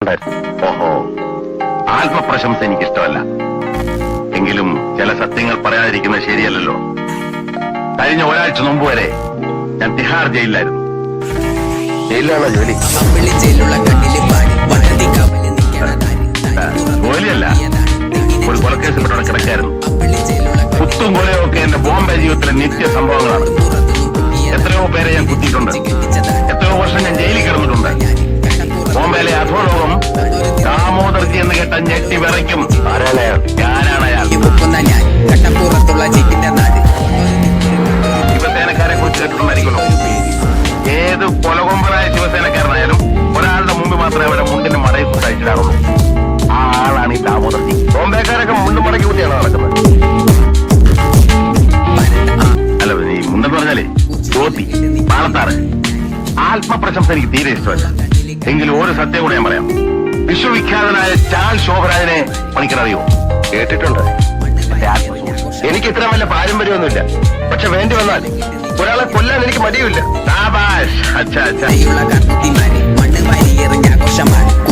ഓഹോ, ആത്മപ്രശംസ എനിക്കിഷ്ടമല്ല. എങ്കിലും ചില സത്യങ്ങൾ പറയാതിരിക്കുന്നത് ശരിയല്ലല്ലോ. കഴിഞ്ഞ ഒരാഴ്ച മുമ്പ് വരെ ഞാൻ തിഹാർ ജയിലിലായിരുന്നു. ജയിലിലാണോ ജോലി? ജോലിയല്ല, ഒരു കൊലക്കേസിൽപ്പെട്ട കിടക്കായിരുന്നു. കുത്തും കൊലയും ഒക്കെ എന്റെ ബോംബെ ജീവിതത്തിലെ നിത്യ സംഭവങ്ങളാണ്. എത്രയോ പേരെ ഞാൻ കുത്തിയിട്ടുണ്ട്. എത്രയോ വർഷം ഞാൻ ജയിലിൽ കിടന്നിട്ടുണ്ട്. ബോംബെയിലെ അധോലോകം ദാമോദർജി എന്ന് കേട്ട ഞെട്ടി വിറയ്ക്കും. ഞാനാണ് അയാൾ. ശിവസേനക്കാരെ കുറിച്ച് കേട്ടിട്ടുണ്ടായിരിക്കുമല്ലോ. ഏത് കൊലകൊമ്പനായ ശിവസേനക്കാരനായാലും ഒരാളുടെ മുമ്പ് മാത്രമേ അവിടെ മുണ്ടിന്റെ മടയിൽ കുത്തയച്ചിടാറുള്ളൂ. ആ ആളാണ് ഈ ദാമോദർജി. ബോംബെക്കാരൊക്കെ മുണ്ടും മടക്കി കുത്തിയാണ് നടക്കുന്നത്. അല്ല, ഈ മുണ്ടെന്ന് പറഞ്ഞാലേ ജ്യോതി പാലത്താറ്. ആത്മപ്രശംസ എനിക്ക് തീരെ ഇഷ്ടമല്ല. എങ്കിലും ഒരു സത്യം കൂടെ ഞാൻ പറയാം. വിശ്വവിഖ്യാതനായ ചാൾ ശോഭരാജനെ പണിക്കറിയോ? കേട്ടിട്ടുണ്ട്. എനിക്ക് ഇത്ര വല്ല പാരമ്പര്യമൊന്നുമില്ല. പക്ഷെ വേണ്ടി വന്നാൽ ഒരാളെ കൊല്ലാൻ എനിക്ക് മടിയുമില്ല. ശാബാഷ്. അച്ഛാ